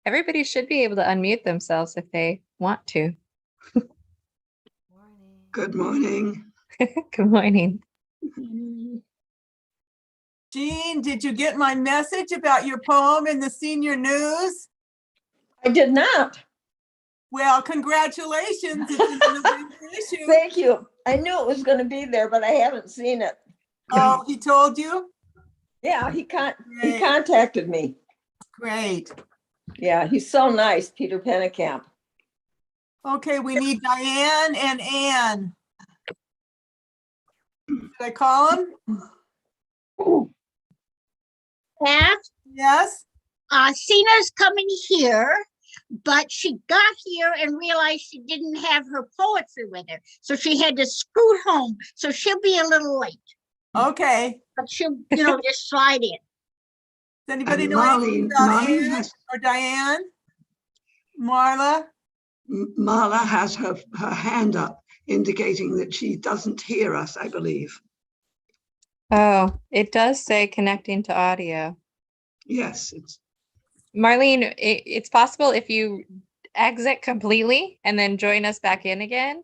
Everybody should be able to unmute themselves if they want to. Good morning. Good morning. Jean, did you get my message about your poem in the senior news? I did not. Well, congratulations. It's in the issue. Thank you. I knew it was going to be there, but I haven't seen it. Oh, he told you? Yeah, he Great. contacted me. Great. Yeah, he's so nice, Peter Pennekamp. Okay, we need Diane and Anne. Did I call them? Pat, Yes? Sina's coming here, but she got here and realized she didn't have her poetry with her. So she had to scoot home. So she'll be a little late, Okay. but she'll, just slide in. Does anybody And know anything about Marlene Anne or Diane? Marla? Marla has her hand up indicating that she doesn't hear us, I believe. Oh, it does say connecting to audio. Yes, it's Marlene, it's possible if you exit completely and then join us back in again,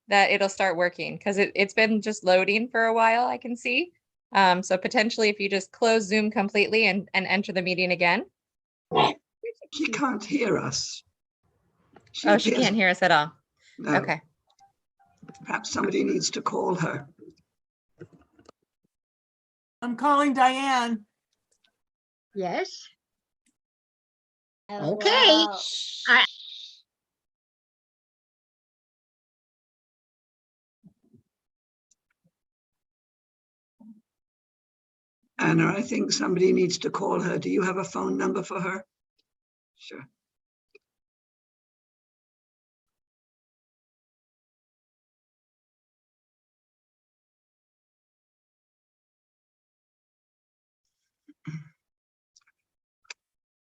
that it'll start working because it's been just loading for a while, I can see. So potentially if you just close Zoom completely and enter the meeting again. she can't hear us. Oh, she appears- can't hear us at all. No. Okay. Perhaps somebody needs to call her. I'm calling Diane. Yes. Okay. Anna, I think somebody needs to call her. Do you have a phone number for her? Sure.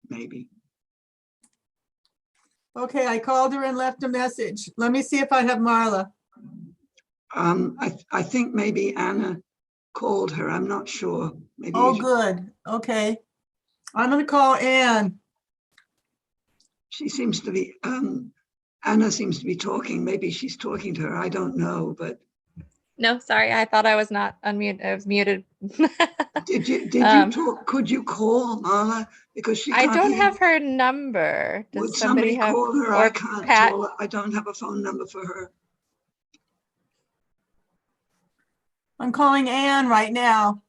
Maybe. Okay, I called her and left a message. Let me see if I have Marla. I think maybe Anna called her. I'm not sure. Maybe. Oh, good. Okay. I'm going to call Anne. She seems to be, Anna seems to be talking. Maybe she's talking to her. I don't know, but. No, sorry, I thought I was not unmuted. I was muted. Did you talk? Could you call Marla? Because she I can't don't hear. have her number. Does Would somebody have, call her? or I can't Pat? call her. I don't have a phone number for her. I'm calling Anne right now.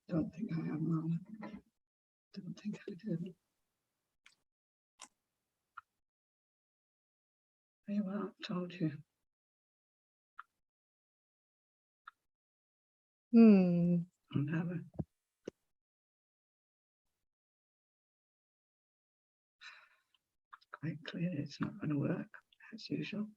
Don't think I have Marla. Don't think I did. Very well, told you. Don't have it. Quite clear it's not going to work as usual.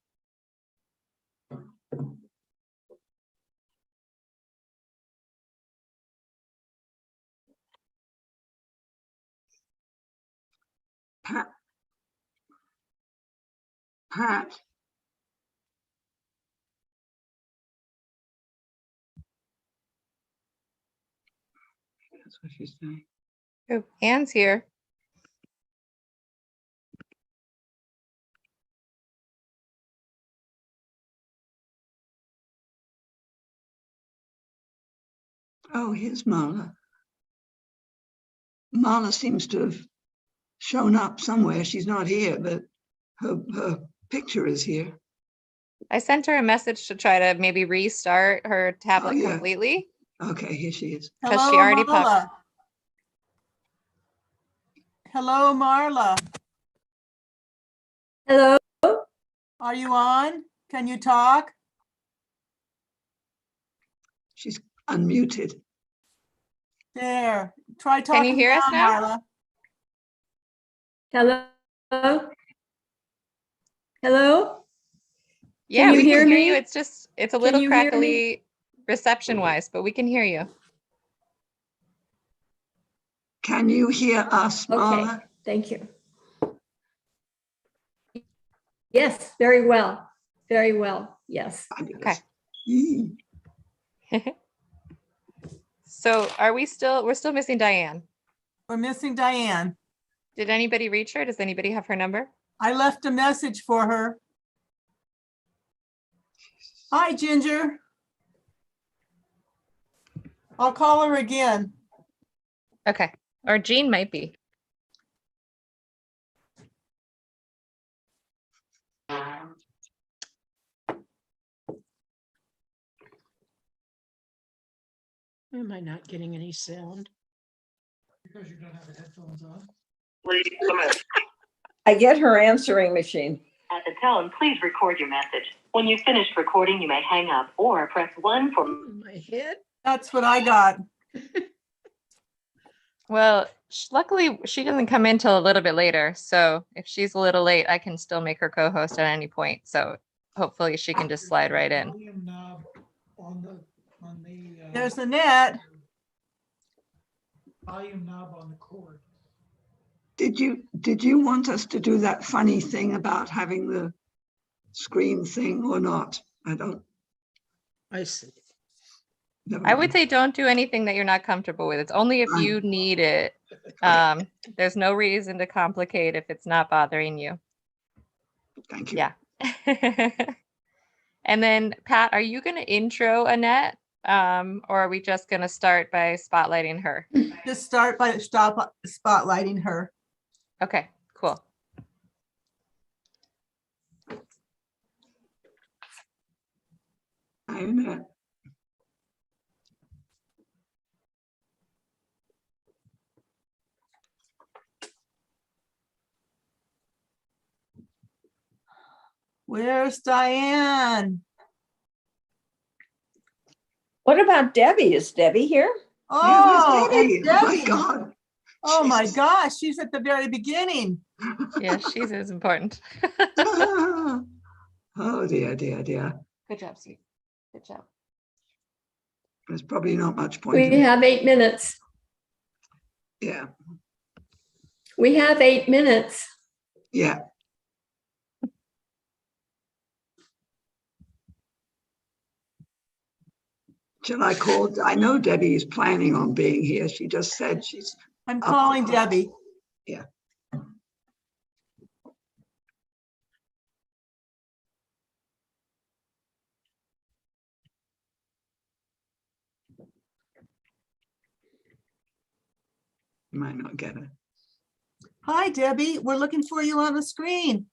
Pat. That's what she's saying. Oh, Anne's here. Oh, here's Marla. Marla seems to have shown up somewhere. She's not here, but her picture is here. I sent her a message to try to maybe restart her tablet Oh, yeah. completely. Okay, here she is. Because Hello, she already Marla. popped. Hello, Marla. Hello? Are you on? Can you talk? She's unmuted. There. Try Can you talking hear us now? Marla. Hello? Hello? Yeah, you we hear can hear me? you. It's a Can little you hear me? crackly reception wise, but we can hear you. Can you hear us, Okay, Marla? thank you. Yes, very well. Very well, yes. Fabulous. Okay. Mm. So we're still missing Diane. We're missing Diane. Did anybody reach her? Does anybody have her number? I left a message for her. Hi, Ginger. I'll call her again. Okay. Or Jean might be. Am I not getting any sound? Because you don't have the headphones on. I get her answering machine. At the tone, please record your message. When you've finished recording, you may hang up or press 1 for. My head? That's what I got. Well, luckily she doesn't come in till a little bit later. So if she's a little late, I can still make her co-host at any point. So hopefully she can just slide right in. Volume knob on the There's Annette. volume knob on the cord. Did you want us to do that funny thing about having the screen thing or not? I see. Never I would mind. say don't do anything that you're not comfortable with. It's only if you need it. There's no reason to complicate if it's not bothering you. Thank you. Yeah. And then Pat, are you going to intro Annette? Or are we just going to start by spotlighting her? Just start by spotlighting her. Okay, cool. Hi, Annette. Where's Diane? What about Debbie? Is Debbie here? Oh, Yeah, and there's Debbie. Oh my Debbie. God. Oh my Jesus. gosh, she's at the very beginning. Yeah, she's as important. Oh dear, dear, dear. Good job, Steve. Good job. There's probably not much point. We in- have 8 minutes. Yeah, We have 8 minutes. yeah. Shall I call? I know Debbie is planning on being here. She just said she's, I'm calling Debbie. yeah. Might not get her. Hi, Debbie. We're looking for you on the screen.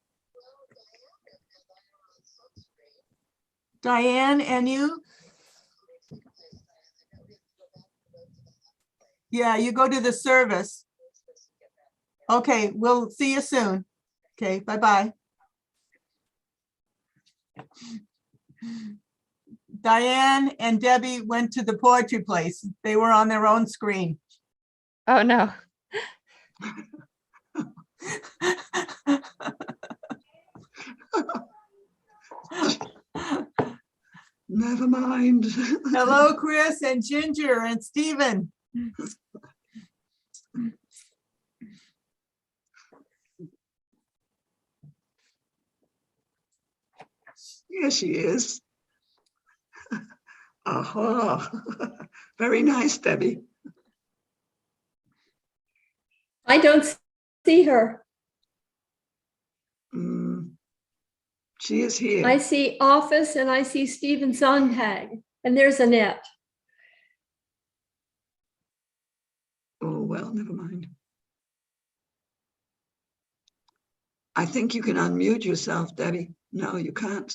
Diane and you? Yeah, you go to the service. Okay, we'll see you soon. Okay, bye-bye. Diane and Debbie went to the poetry place. They were on their own screen. Oh, no. Never mind. Hello, Chris and Ginger and Stephen. Here she is. Aha. Very nice, Debbie. I don't see her. She is here. I see Office and I see Stephen Sontag, and there's Annette. Oh, well, never mind. I think you can unmute yourself, Debbie. No, you can't.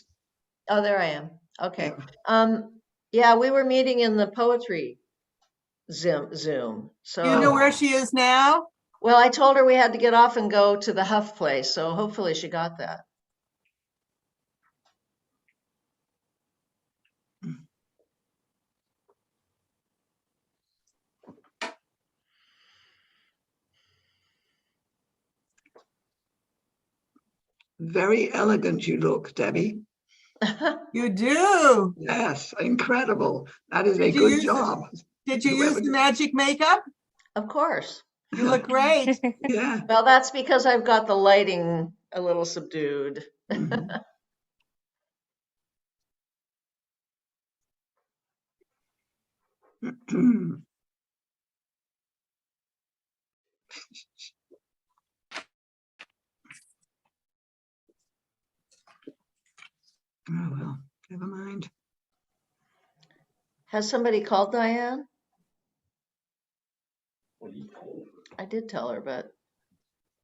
Oh, there I am. Okay. Yeah, we were meeting in the poetry Zoom. So, Do you know where she is now? well, I told her we had to get off and go to the Huff place, so hopefully she got that. Very elegant you look, Debbie. You do. Yes, incredible. That is a Did you good use it? job. Did you use Whoever the did- magic makeup? Of course. You look great. Yeah. Well, that's because I've got the lighting a little subdued. Mhm. Oh, well, never mind. Has somebody called Diane? I did tell her, but,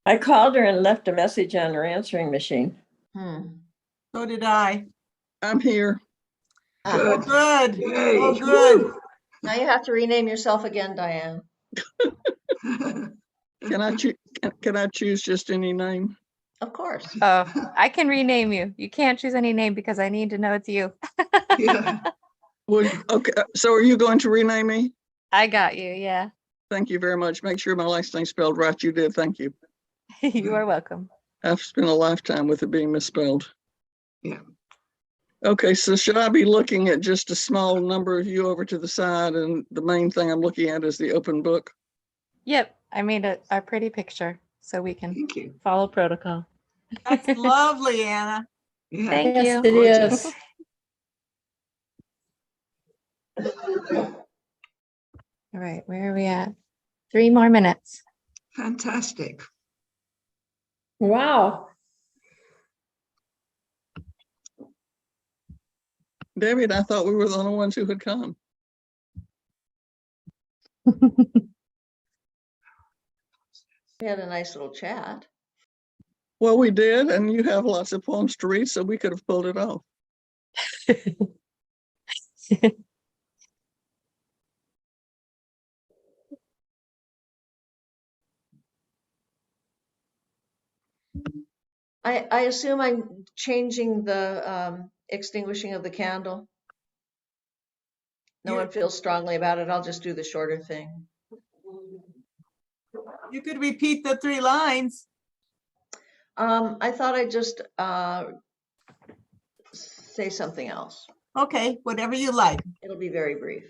I called her and left a message on her answering machine. So did I. I'm here. Ah, Good. Good. Yay. Oh, good. now you have to rename yourself again, Diane. Woo. Can I choose, can I choose just any name? Of course. Oh, I can rename you. You can't choose any name because I need to know it's you. Yeah. Well, okay, so are you going to rename me? I got you. Yeah. Thank you very much. Make sure my last name's spelled right. You did. Thank you. You are welcome. I've spent a lifetime with it being misspelled. Yeah. Okay, so should I be looking at just a small number of you over to the side, and the main thing I'm looking at is the open book? Yep. I made a pretty picture so we can Thank you. follow protocol. That's lovely, Anna. Yeah. Thank Yes, you. it Gorgeous. is. All right. Where are we at? 3 more minutes. Fantastic. Wow. David, I thought we were the only ones who had come. We had a nice little chat. Well, we did, and you have lots of poems to read, so we could have pulled it off. I assume I'm changing the extinguishing of the candle. No You- one feels strongly about it. I'll just do the shorter thing. You could repeat the 3 lines. I thought I'd just say something else. Okay, whatever you like. It'll be very brief.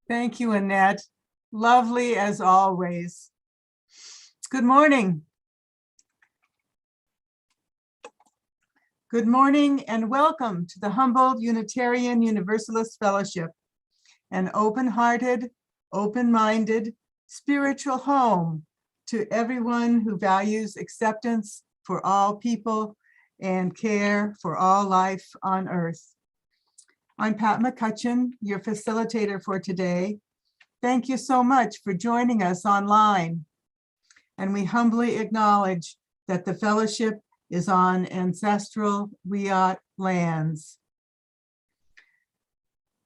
Thank you, Annette. Lovely as always. Good morning. Good morning and welcome to the Humboldt Unitarian Universalist Fellowship, an open-hearted, open-minded, spiritual home to everyone who values acceptance for all people and care for all life on earth. I'm Pat McCutcheon, your facilitator for today. Thank you so much for joining us online. And we humbly acknowledge that the fellowship is on ancestral Wiyot lands.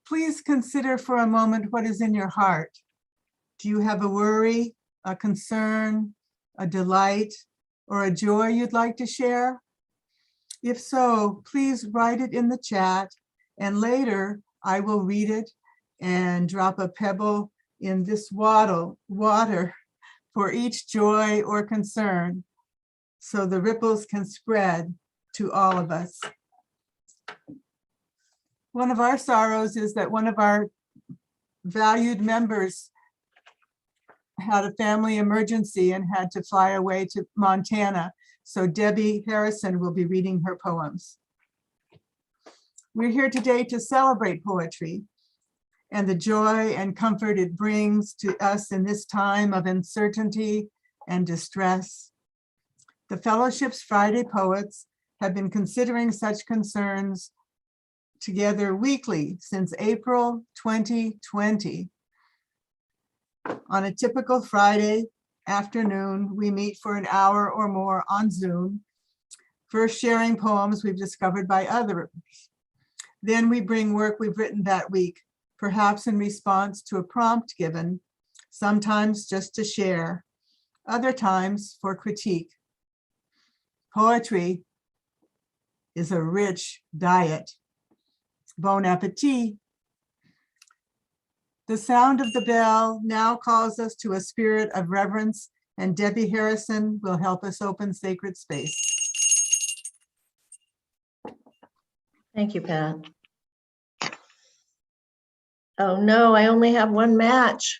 Please consider for a moment what is in your heart. Do you have a worry, a concern, a delight, or a joy you'd like to share? If so, please write it in the chat, and later I will read it and drop a pebble in this water for each joy or concern, so the ripples can spread to all of us. One of our sorrows is that one of our valued members had a family emergency and had to fly away to Montana. So Debbie Harrison will be reading her poems. We're here today to celebrate poetry and the joy and comfort it brings to us in this time of uncertainty and distress. The Fellowship's Friday Poets have been considering such concerns together weekly since April 2020. On a typical Friday afternoon, we meet for an hour or more on Zoom, first sharing poems we've discovered by others. Then we bring work we've written that week, perhaps in response to a prompt given, sometimes just to share, other times for critique. Poetry is a rich diet. Bon appetit. The sound of the bell now calls us to a spirit of reverence, and Debbie Harrison will help us open sacred space. Thank you, Pat. Oh no, I only have one match.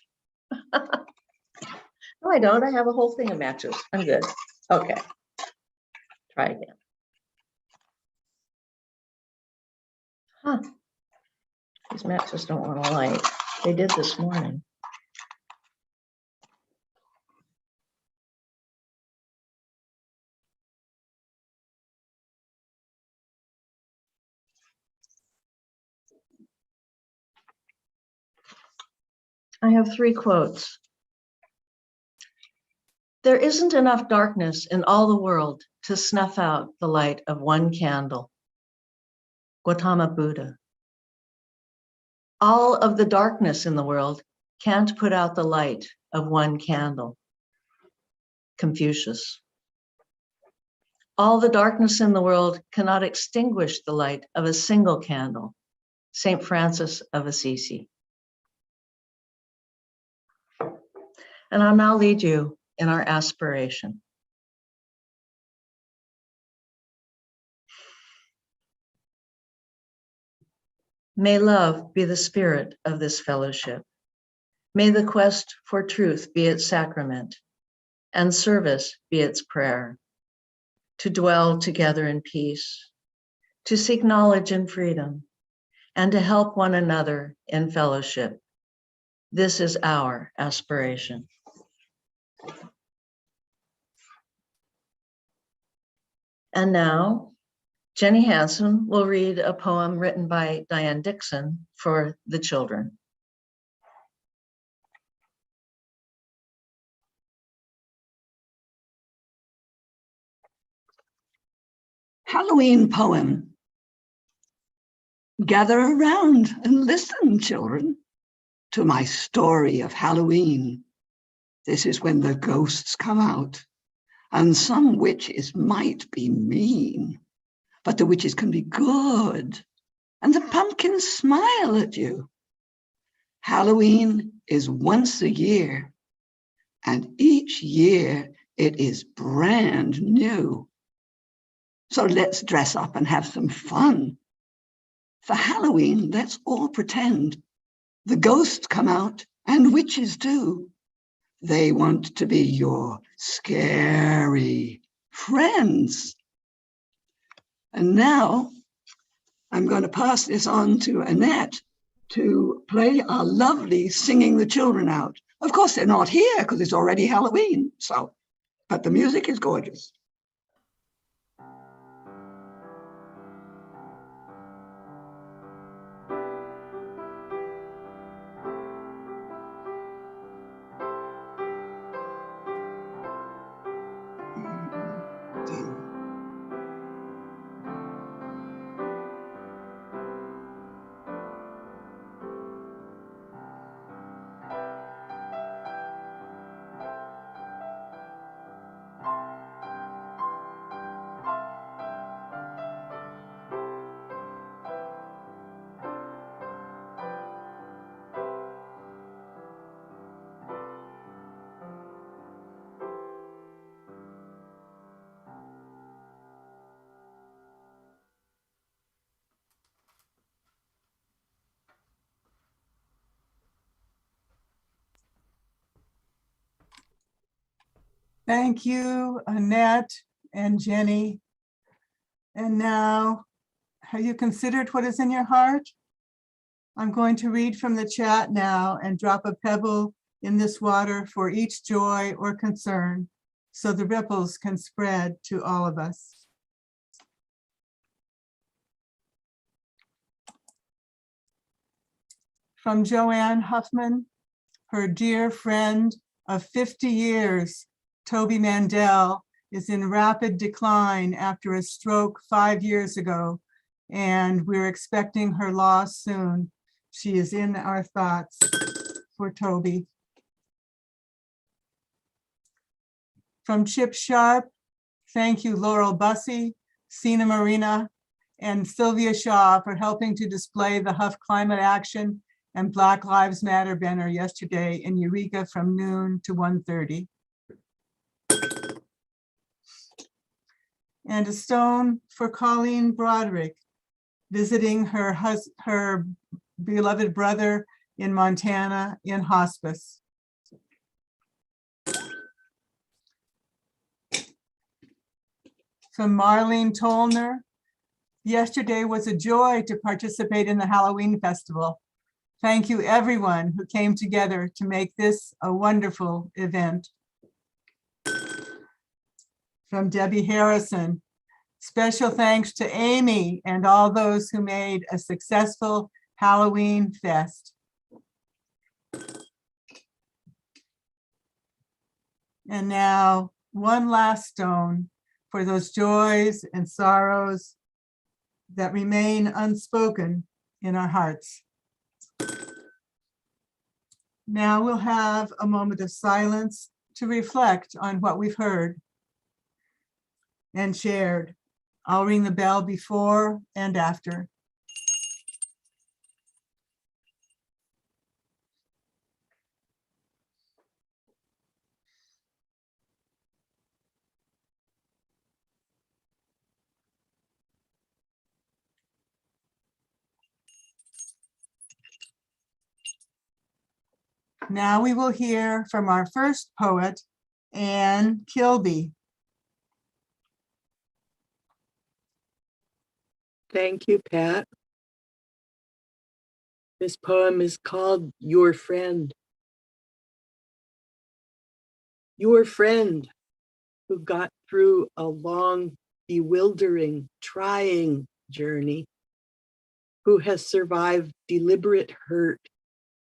No, I don't. I have a whole thing of matches. I'm good. Okay. Try again. Huh. These matches don't want to light. They did this morning. I have 3 quotes. There isn't enough darkness in all the world to snuff out the light of one candle. Gautama Buddha. All of the darkness in the world can't put out the light of one candle. Confucius. All the darkness in the world cannot extinguish the light of a single candle. Saint Francis of Assisi. And I'll now lead you in our aspiration. May love be the spirit of this fellowship. May the quest for truth be its sacrament, and service be its prayer. To dwell together in peace, to seek knowledge and freedom, and to help one another in fellowship. This is our aspiration. And now, Jenny Hansen will read a poem written by Diane Dixon for the children. Halloween poem. Gather around and listen, children, to my story of Halloween. This is when the ghosts come out, and some witches might be mean, but the witches can be good, and the pumpkins smile at you. Halloween is once a year, and each year it is brand new. So let's dress up and have some fun. For Halloween, let's all pretend The ghosts come out, and witches too. They want to be your scary friends. And now I'm going to pass this on to Annette to play our lovely Singing the Children Out. Of course, they're not here because it's already Halloween. So, but the music is gorgeous. Thank you, Annette and Jenny. And now, have you considered what is in your heart? I'm going to read from the chat now and drop a pebble in this water for each joy or concern, so the ripples can spread to all of us. From Joanne Huffman, her dear friend of 50 years, Toby Mandel, is in rapid decline after a stroke 5 years ago, and we're expecting her loss soon. She is in our thoughts for Toby. From Chip Sharp, thank you, Laurel Bussey, Sina Marina, and Sylvia Shaw for helping to display the Huff Climate Action and Black Lives Matter banner yesterday in Eureka from noon to 1:30. And a stone for Colleen Broderick, visiting her beloved brother in Montana in hospice. From Marlene Tollner, yesterday was a joy to participate in the Halloween festival. Thank you everyone who came together to make this a wonderful event. From Debbie Harrison, special thanks to Amy and all those who made a successful Halloween fest. And now one last stone for those joys and sorrows that remain unspoken in our hearts. Now we'll have a moment of silence to reflect on what we've heard and shared. I'll ring the bell before and after. Now we will hear from our first poet, Anne Kilby. Thank you, Pat. This poem is called Your Friend. Your friend who got through a long, bewildering, trying journey, who has survived deliberate hurt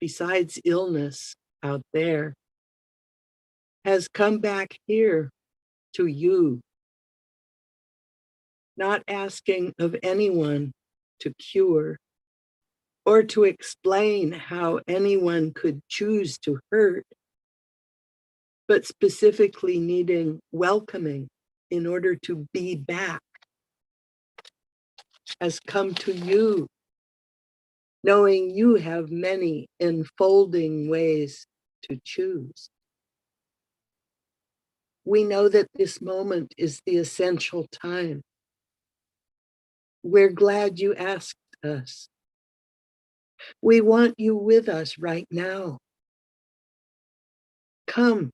besides illness out there, has come back here to you, not asking of anyone to cure or to explain how anyone could choose to hurt, but specifically needing welcoming in order to be back, has come to you, knowing you have many enfolding ways to choose. We know that this moment is the essential time. We're glad you asked us. We want you with us right now. Come,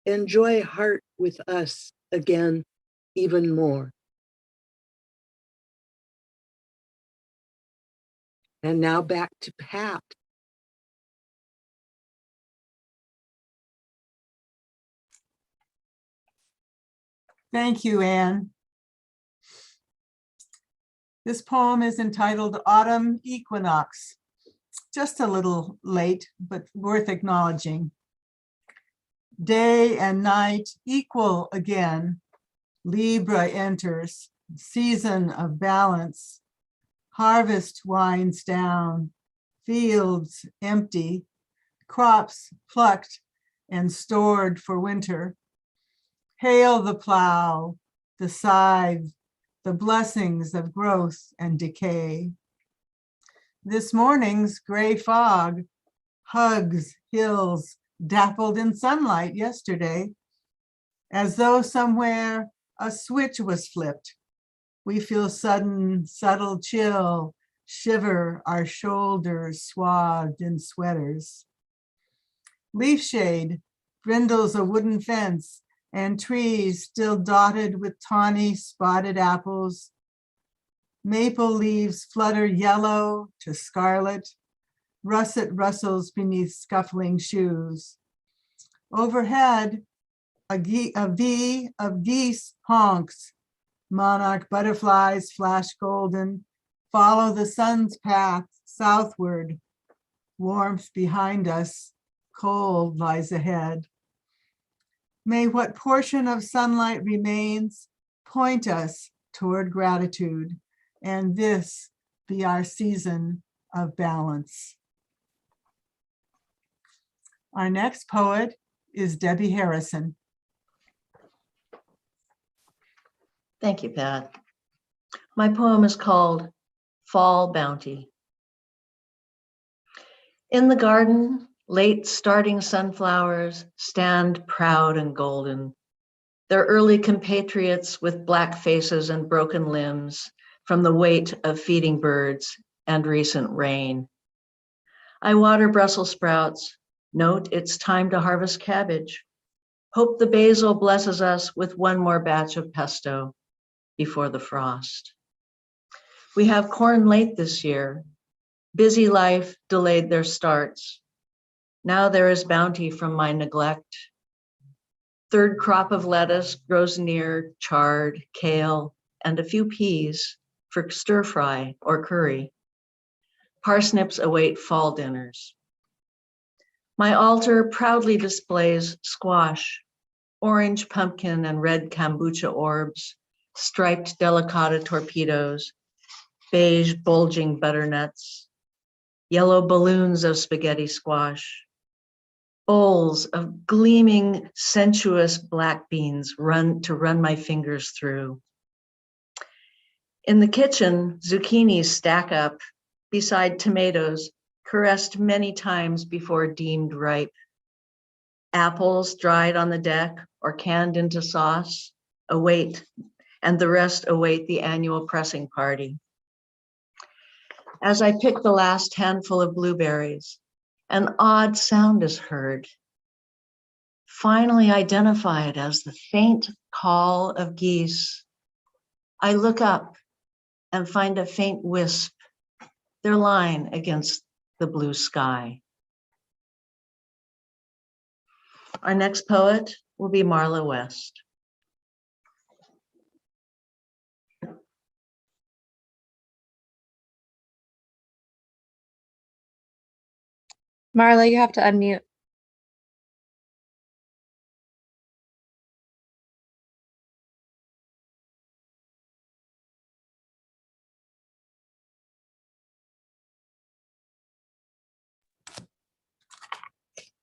enjoy heart with us again, even more. And now back to Pat. Thank you, Anne. This poem is entitled Autumn Equinox. Just a little late, but worth acknowledging. Day and night equal again. Libra enters, season of balance. Harvest winds down, fields empty, crops plucked and stored for winter. Hail the plow, the scythe, the blessings of growth and decay. This morning's gray fog hugs hills dappled in sunlight yesterday. As though somewhere a switch was flipped, we feel sudden, subtle chill shiver our shoulders swathed in sweaters. Leaf shade brindles a wooden fence and trees still dotted with tawny spotted apples. Maple leaves flutter yellow to scarlet. Russet rustles beneath scuffling shoes. Overhead, a V of geese honks. Monarch butterflies flash golden, follow the sun's path southward. Warmth behind us, cold lies ahead. May what portion of sunlight remains point us toward gratitude, and this be our season of balance. Our next poet is Debbie Harrison. Thank you, Pat. My poem is called Fall Bounty. In the garden, late starting sunflowers stand proud and golden. They're early compatriots with black faces and broken limbs from the weight of feeding birds and recent rain. I water Brussels sprouts, note it's time to harvest cabbage. Hope the basil blesses us with one more batch of pesto before the frost. We have corn late this year. Busy life delayed their starts. Now there is bounty from my neglect. Third crop of lettuce grows near, chard, kale, and a few peas for stir fry or curry. Parsnips await fall dinners. My altar proudly displays squash, orange pumpkin and red kombucha orbs, striped delicata torpedoes, beige bulging butternuts, yellow balloons of spaghetti squash, bowls of gleaming, sensuous black beans run my fingers through. In the kitchen, zucchinis stack up beside tomatoes, caressed many times before deemed ripe. Apples dried on the deck or canned into sauce await, and the rest await the annual pressing party. As I pick the last handful of blueberries, an odd sound is heard, finally identified as the faint call of geese. I look up and find a faint wisp, their line against the blue sky. Our next poet will be Marla West. Marla, you have to unmute.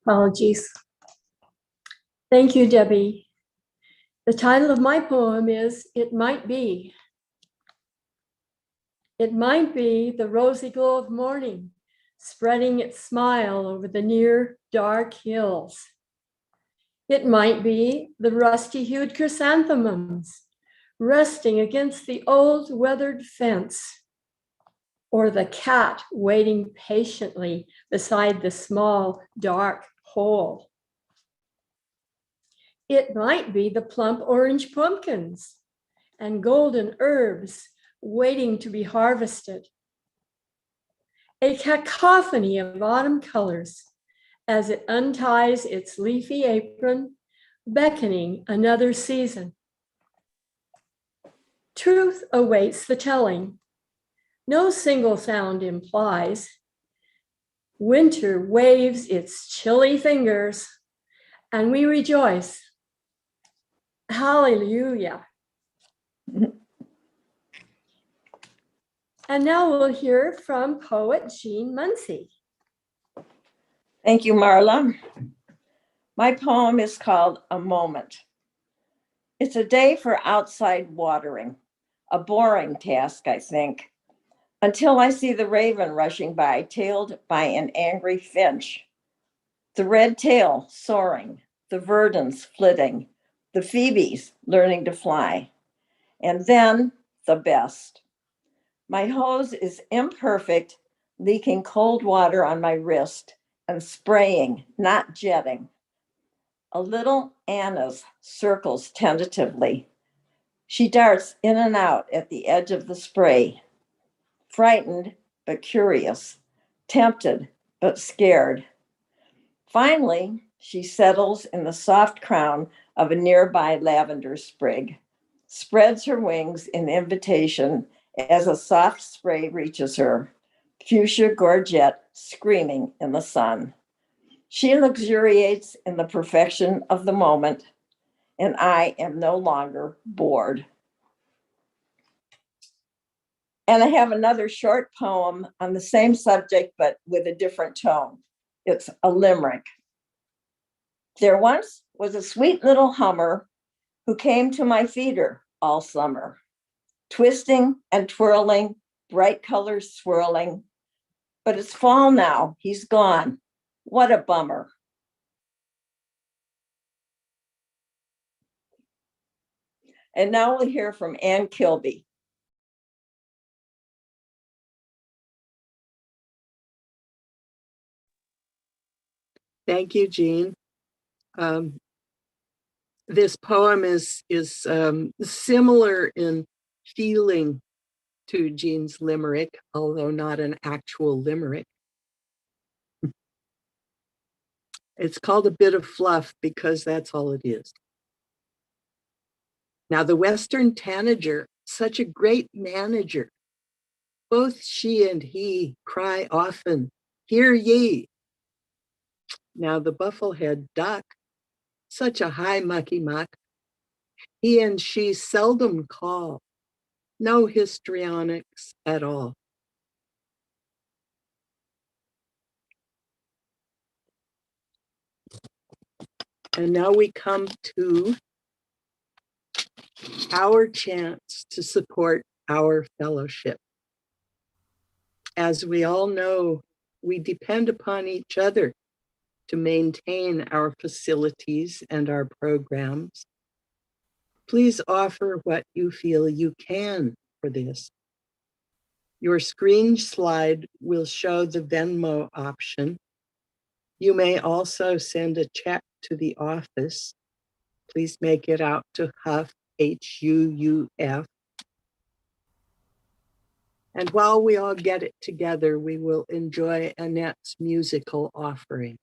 Apologies. Thank you, Debbie. The title of my poem is It Might Be. It might be the rosy glow of morning, spreading its smile over the near dark hills. It might be the rusty-hued chrysanthemums resting against the old weathered fence. or the cat waiting patiently beside the small dark hole. It might be the plump orange pumpkins and golden herbs waiting to be harvested. A cacophony of autumn colors as it unties its leafy apron, beckoning another season. Truth awaits the telling. No single sound implies. Winter waves its chilly fingers, and we rejoice. Hallelujah. And now we'll hear from poet Jean Muncy. Thank you, Marla. My poem is called A Moment. It's a day for outside watering, a boring task, I think, until I see the raven rushing by, tailed by an angry finch. The red tail soaring, the verdins flitting, the phoebes learning to fly. And then the best. My hose is imperfect, leaking cold water on my wrist and spraying, not jetting. A little Anna's circles tentatively. She darts in and out at the edge of the spray, frightened but curious, tempted but scared. Finally, she settles in the soft crown of a nearby lavender sprig, spreads her wings in invitation as a soft spray reaches her, fuchsia gorget screaming in the sun. She luxuriates in the perfection of the moment, and I am no longer bored. And I have another short poem on the same subject, but with a different tone. It's a limerick. There once was a sweet little hummer who came to my feeder all summer, twisting and twirling, bright colors swirling. But it's fall now, he's gone. What a bummer. And now we'll hear from Ann Kilby. Thank you, Jean. This poem is similar in feeling to Jean's limerick, although not an actual limerick. It's called A Bit of Fluff because that's all it is. Now, the Western tanager, such a great manager, both she and he cry often, "Hear ye." Now, the bufflehead duck, such a high mucky muck, he and she seldom call, no histrionics at all. And now we come to our chance to support our fellowship. As we all know, we depend upon each other to maintain our facilities and our programs. Please offer what you feel you can for this. Your screen slide will show the Venmo option. You may also send a check to the office. Please make it out to Huff, H-U-U-F. And while we all get it together, we will enjoy Annette's musical offering.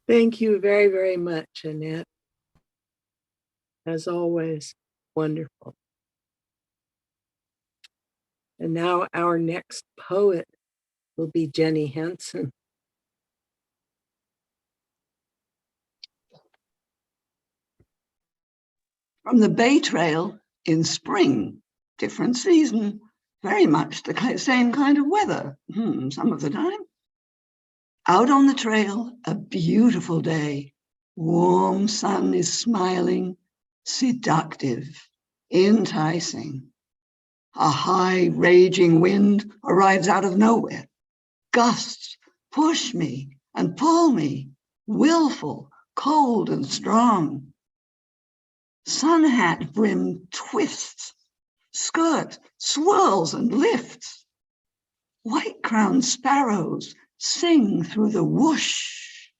Thank you very, very much, Annette. As always, wonderful. And now our next poet will be Jenny Hansen. From the Bay Trail in spring, different season, very much the same kind of weather, some of the time. Out on the trail, a beautiful day. Warm sun is smiling, seductive, enticing. A high raging wind arrives out of nowhere. Gusts push me and pull me, willful, cold and strong. Sun hat brim twists, skirt swirls and lifts. White-crowned sparrows sing through the whoosh.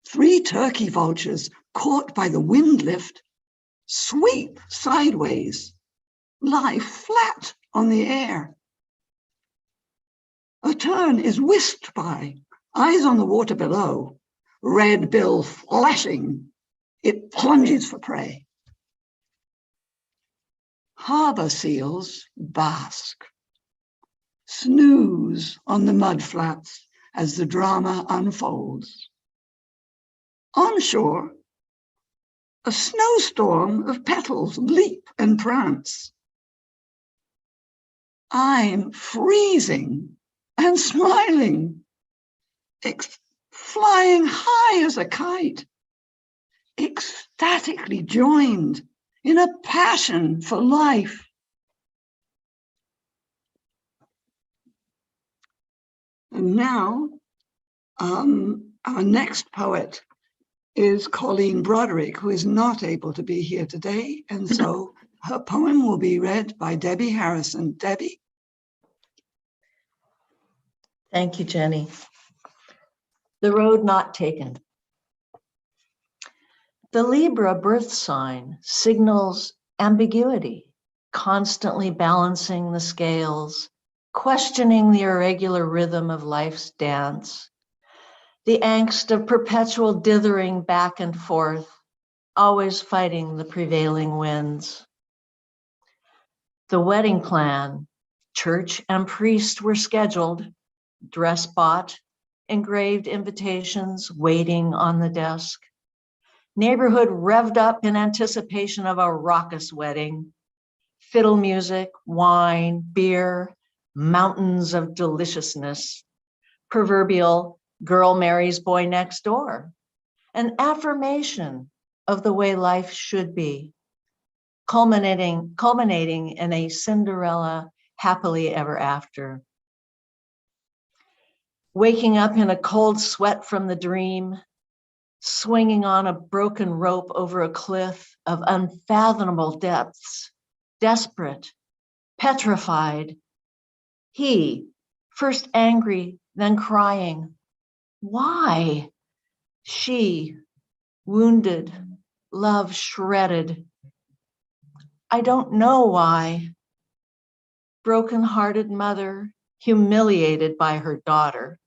3 turkey vultures caught by the wind lift sweep sideways, lie flat on the air. A tern is whisked by, eyes on the water below, red bill flashing. It plunges for prey. Harbor seals bask, snooze on the mud flats as the drama unfolds. On shore, a snowstorm of petals leap and prance. I'm freezing and smiling, flying high as a kite, ecstatically joined in a passion for life. And now, our next poet is Colleen Broderick, who is not able to be here today. And so her poem will be read by Debbie Harrison. Debbie. Thank you, Jenny. The Road Not Taken. The Libra birth sign signals ambiguity, constantly balancing the scales, questioning the irregular rhythm of life's dance, the angst of perpetual dithering back and forth, always fighting the prevailing winds. The wedding plan, church and priest were scheduled, dress bought, engraved invitations waiting on the desk. Neighborhood revved up in anticipation of a raucous wedding. Fiddle music, wine, beer, mountains of deliciousness. Proverbial girl marries boy next door. An affirmation of the way life should be. Culminating in a Cinderella happily ever after. Waking up in a cold sweat from the dream, swinging on a broken rope over a cliff of unfathomable depths, desperate, petrified. He, first angry, then crying. Why? She, wounded, love shredded. I don't know why. Broken-hearted mother, humiliated by her daughter.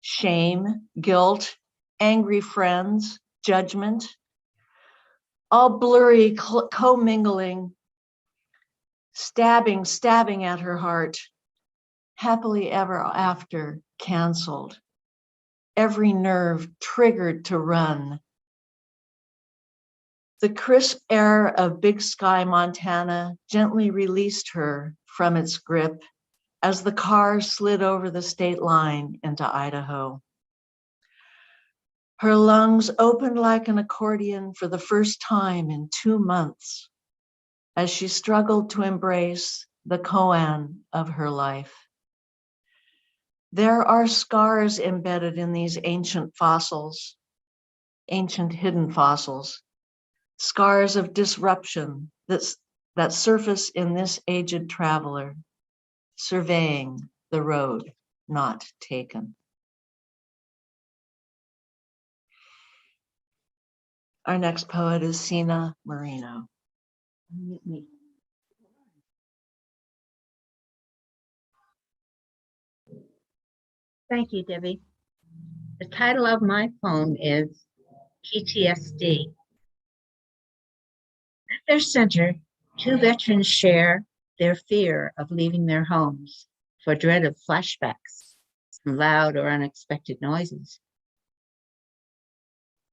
Shame, guilt, angry friends, judgment, all blurry, commingling, stabbing at her heart. Happily ever after, canceled. Every nerve triggered to run. The crisp air of Big Sky, Montana gently released her from its grip as the car slid over the state line into Idaho. Her lungs opened like an accordion for the first time in 2 months as she struggled to embrace the koan of her life. There are scars embedded in these ancient fossils, ancient hidden fossils, scars of disruption that surface in this aged traveler, surveying the road not taken. Our next poet is Sina Marino. Thank you, Debbie. The title of my poem is PTSD. At their center, two veterans share their fear of leaving their homes for dread of flashbacks and loud or unexpected noises.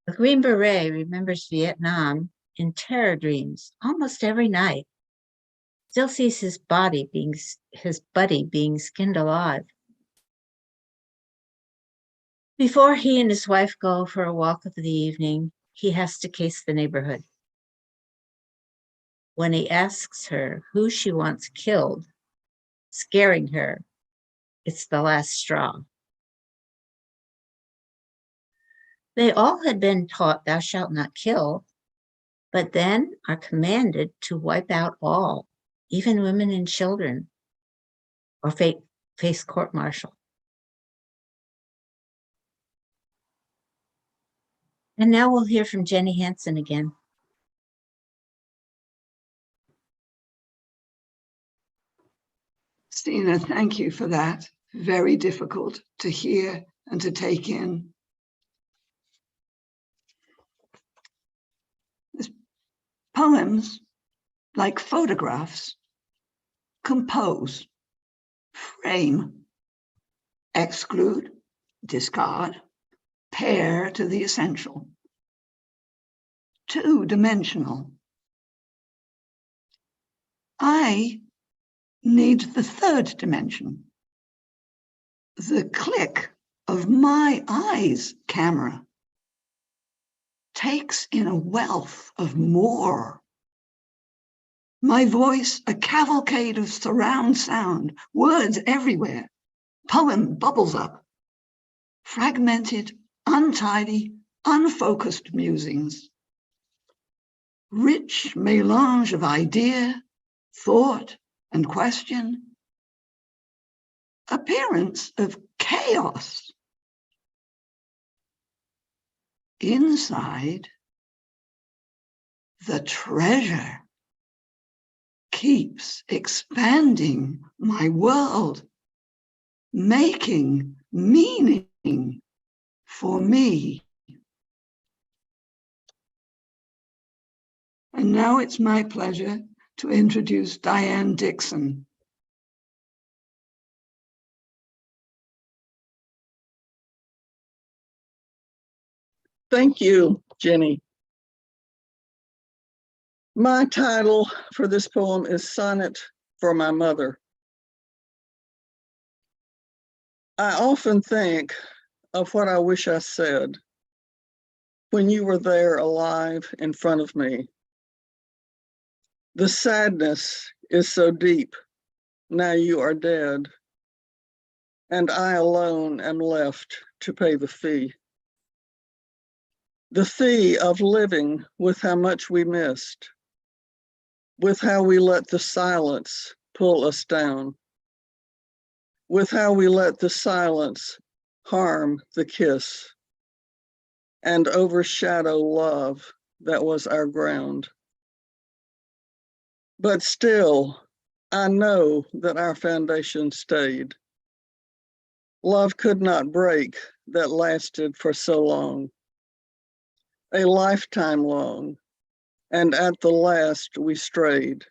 The Green Beret remembers Vietnam in terror dreams almost every night. Still sees his buddy being skinned alive. Before he and his wife go for a walk of the evening, he has to case the neighborhood. When he asks her who she wants killed, scaring her, it's the last straw. They all had been taught thou shalt not kill, but then are commanded to wipe out all, even women and children, or face court-martial. And now we'll hear from Jenny Hansen again. Stina, thank you for that. Very difficult to hear and to take in. Poems, like photographs, compose, frame, exclude, discard, pair to the essential. Two-dimensional. I need the third dimension. The click of my eyes camera takes in a wealth of more. My voice, a cavalcade of surround sound, words everywhere. Poem bubbles up. Fragmented, untidy, unfocused musings. Rich melange of idea, thought, and question. Appearance of chaos. Inside, the treasure keeps expanding my world, making meaning for me. And now it's my pleasure to introduce Diane Dixon. Thank you, Jenny. My title for this poem is Sonnet for My Mother. I often think of what I wish I said when you were there alive in front of me. The sadness is so deep, now you are dead, and I alone am left to pay the fee. The fee of living with how much we missed, with how we let the silence pull us down, with how we let the silence harm the kiss and overshadow love that was our ground. But still, I know that our foundation stayed. Love could not break that lasted for so long. A lifetime long, and at the last we strayed,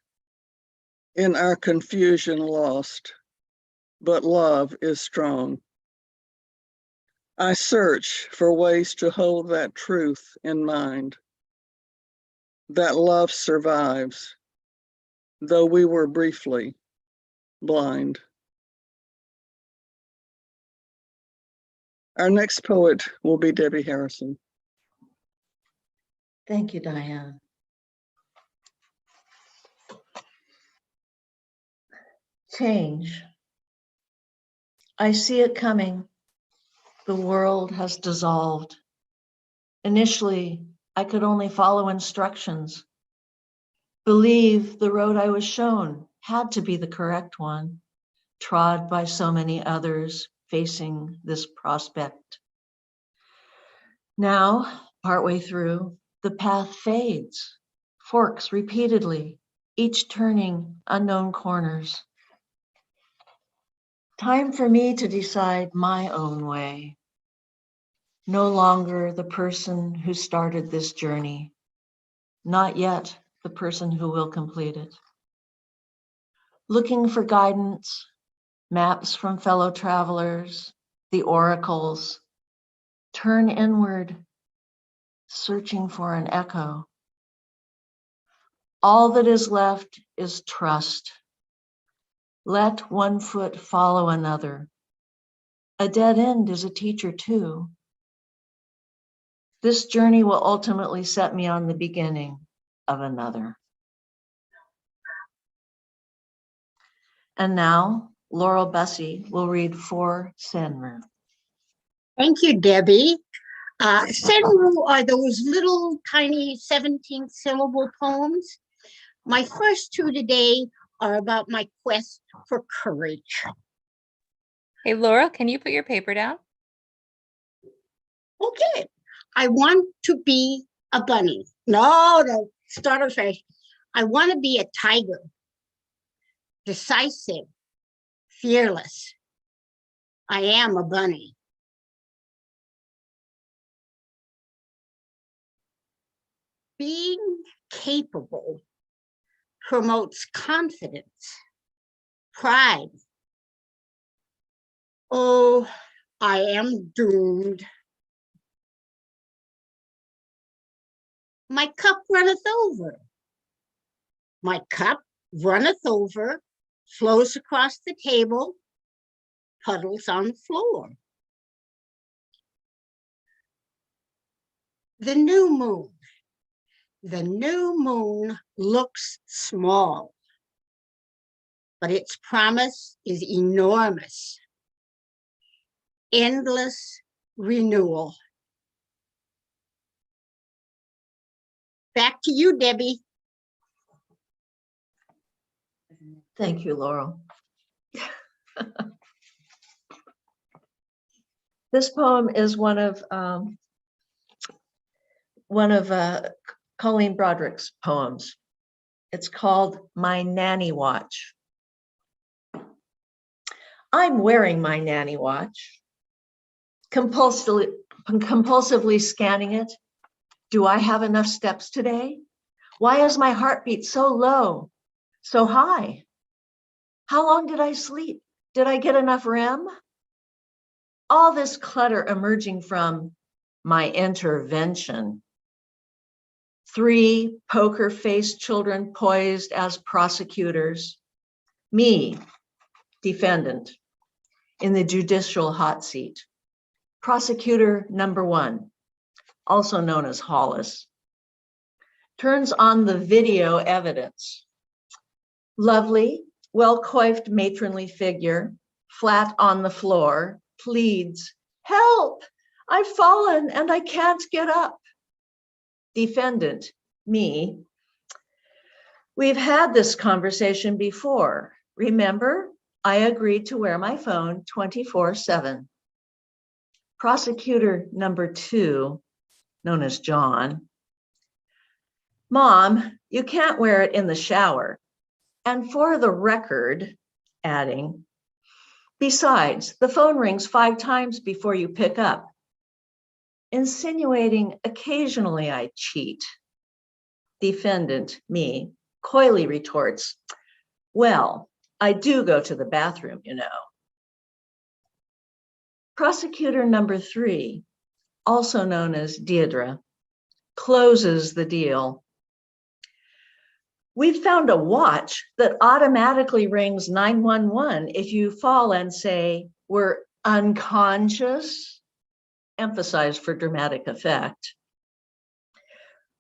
in our confusion lost, but love is strong. I search for ways to hold that truth in mind, that love survives, though we were briefly blind. Our next poet will be Debbie Harrison. Thank you, Diane. Change. I see it coming. The world has dissolved. Initially, I could only follow instructions. Believe the road I was shown had to be the correct one, trod by so many others facing this prospect. Now, partway through, the path fades, forks repeatedly, each turning unknown corners. Time for me to decide my own way. No longer the person who started this journey, not yet the person who will complete it. Looking for guidance, maps from fellow travelers, the oracles, turn inward, searching for an echo. All that is left is trust. Let one foot follow another. A dead end is a teacher too. This journey will ultimately set me on the beginning of another. And now, Laurel Bussey will read 4 Senru. Thank you, Debbie. Senru are those little tiny 17th syllable poems. My first 2 today are about my quest for courage. Hey, Laurel, can you put your paper down? Okay, I want to be a bunny. No, start afresh. I want to be a tiger, decisive, fearless. I am a bunny. Being capable promotes confidence, pride. Oh, I am doomed. My cup runneth over. My cup runneth over, flows across the table, puddles on the floor. The new moon. The new moon looks small, but its promise is enormous. Endless renewal. Back to you, Debbie. Thank you, Laurel. This poem is one of Colleen Broderick's poems. It's called My Nanny Watch. I'm wearing my nanny watch, compulsively scanning it. Do I have enough steps today? Why is my heartbeat so low, so high? How long did I sleep? Did I get enough REM? All this clutter emerging from my intervention. 3 poker-faced children poised as prosecutors. Me, defendant, in the judicial hot seat. Prosecutor number 1, also known as Hollis, turns on the video evidence. Lovely, well-coiffed matronly figure, flat on the floor, pleads, "Help! I've fallen and I can't get up." Defendant, me. We've had this conversation before. Remember, I agreed to wear my phone 24/7. Prosecutor number 2, known as John. Mom, you can't wear it in the shower. And for the record, adding, besides, the phone rings 5 times before you pick up. Insinuating occasionally I cheat. Defendant, me, coyly retorts, well, I do go to the bathroom, you know. Prosecutor number 3, also known as Deirdre, closes the deal. We've found a watch that automatically rings 911 if you fall and say, we're unconscious, emphasized for dramatic effect.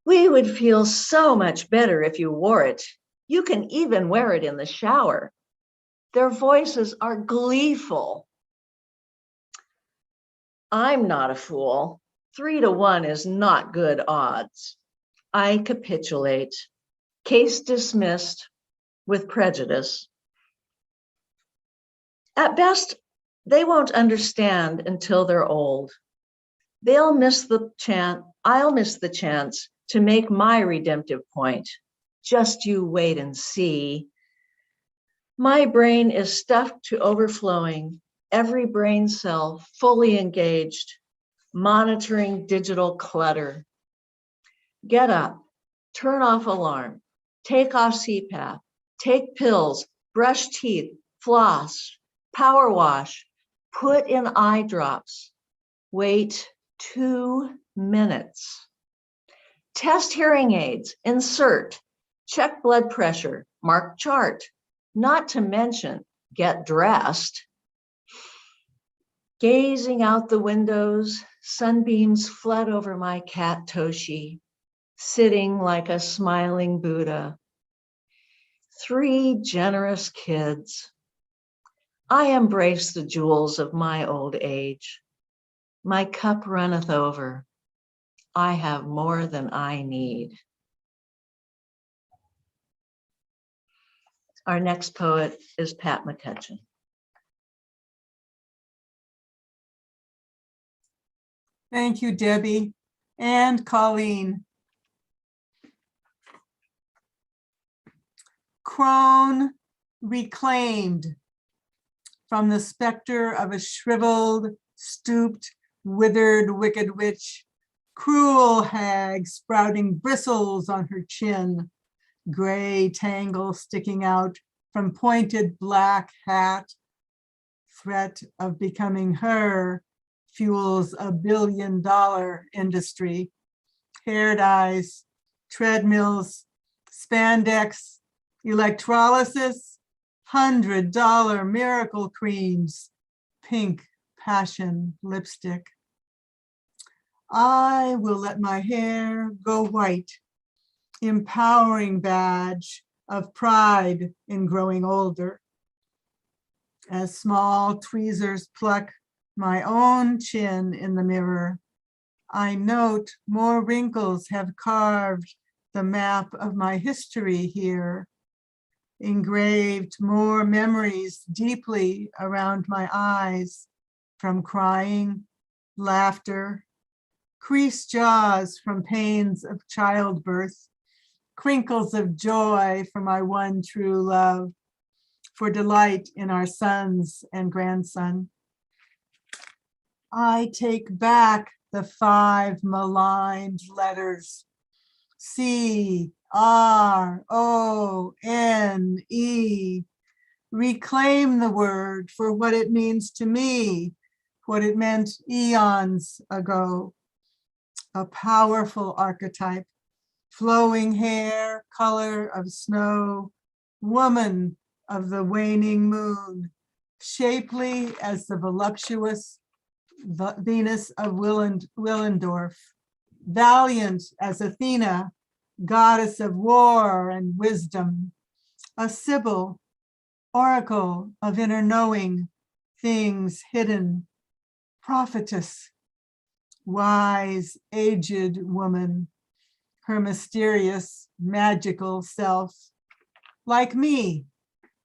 We would feel so much better if you wore it. You can even wear it in the shower. Their voices are gleeful. I'm not a fool. 3-1 is not good odds. I capitulate. Case dismissed with prejudice. At best, they won't understand until they're old. I'll miss the chance to make my redemptive point. Just you wait and see. My brain is stuffed to overflowing, every brain cell fully engaged, monitoring digital clutter. Get up, turn off alarm, take off CPAP, take pills, brush teeth, floss, power wash, put in eye drops. Wait 2 minutes. Test hearing aids, insert, check blood pressure, mark chart, not to mention get dressed. Gazing out the windows, sunbeams flood over my cat Toshi, sitting like a smiling Buddha. 3 generous kids. I embrace the jewels of my old age. My cup runneth over. I have more than I need. Our next poet is Pat McCutcheon. Thank you, Debbie and Colleen. Crone reclaimed from the specter of a shriveled, stooped, withered, wicked witch, cruel hag sprouting bristles on her chin, gray tangle sticking out from pointed black hat. Threat of becoming her fuels a billion-dollar industry. Hair dyes, treadmills, spandex, electrolysis, $100 miracle creams, pink passion lipstick. I will let my hair go white, empowering badge of pride in growing older. As small tweezers pluck my own chin in the mirror, I note more wrinkles have carved the map of my history here, engraved more memories deeply around my eyes from crying, laughter, creased jaws from pains of childbirth, crinkles of joy for my one true love, for delight in our sons and grandson. I take back the 5 maligned letters, C-R-O-N-E. Reclaim the word for what it means to me, what it meant eons ago. A powerful archetype, flowing hair, color of snow, woman of the waning moon, shapely as the voluptuous Venus of Willendorf, valiant as Athena, goddess of war and wisdom, a Sibyl, oracle of inner knowing, things hidden, prophetess, wise, aged woman, her mysterious, magical self, like me,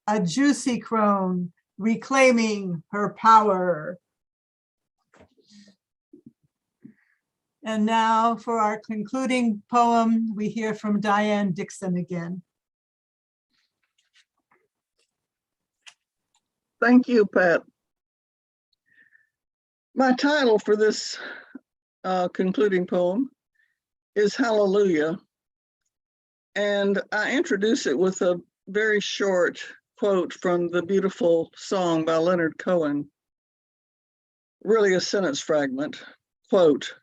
a juicy crone reclaiming her power. And now for our concluding poem, we hear from Diane Dixon again. Thank you, Pat. My title for this concluding poem is Hallelujah. And I introduce it with a very short quote from the beautiful song by Leonard Cohen, really a sentence fragment, quote,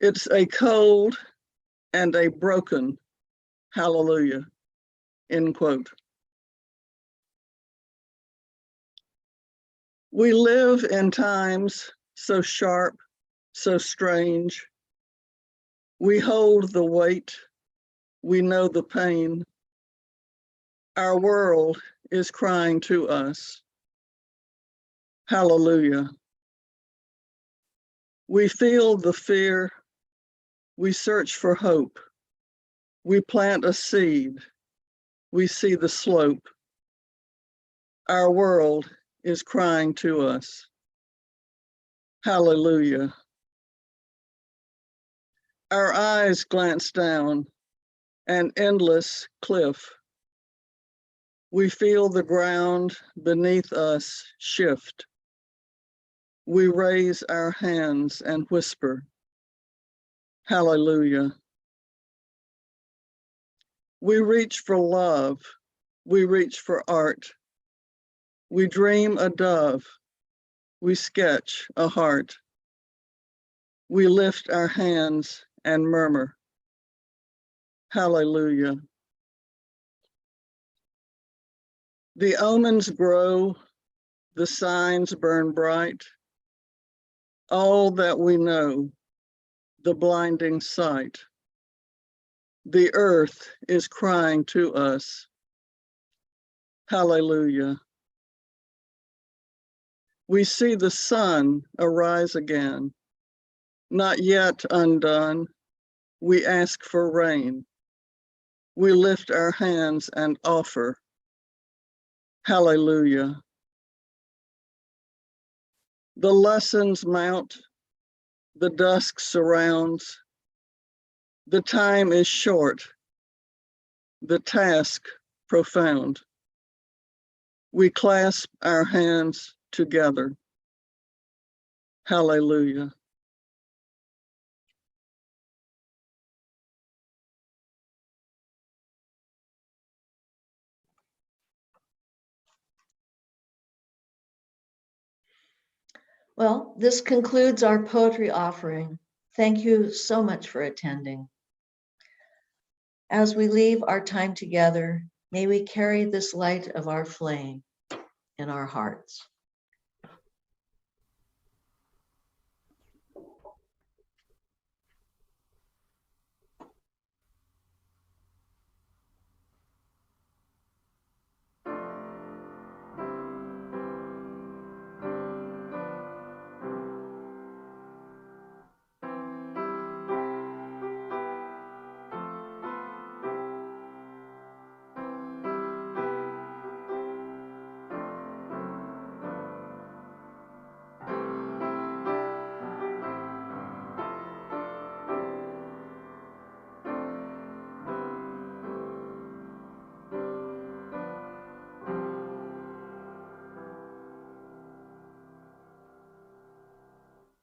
"It's a cold and a broken hallelujah," end quote. We live in times so sharp, so strange. We hold the weight, we know the pain. Our world is crying to us. Hallelujah. We feel the fear, we search for hope. We plant a seed, we see the slope. Our world is crying to us. Hallelujah. Our eyes glance down an endless cliff. We feel the ground beneath us shift. We raise our hands and whisper, hallelujah. We reach for love. We reach for art. We dream a dove. We sketch a heart. We lift our hands and murmur, hallelujah. The omens grow, the signs burn bright. All that we know, the blinding sight. The earth is crying to us, hallelujah. We see the sun arise again, not yet undone. We ask for rain. We lift our hands and offer, hallelujah. The lessons mount, the dusk surrounds. The time is short, the task profound. We clasp our hands together. Hallelujah. Well, this concludes our poetry offering. Thank you so much for attending. As we leave our time together, may we carry this light of our flame in our hearts.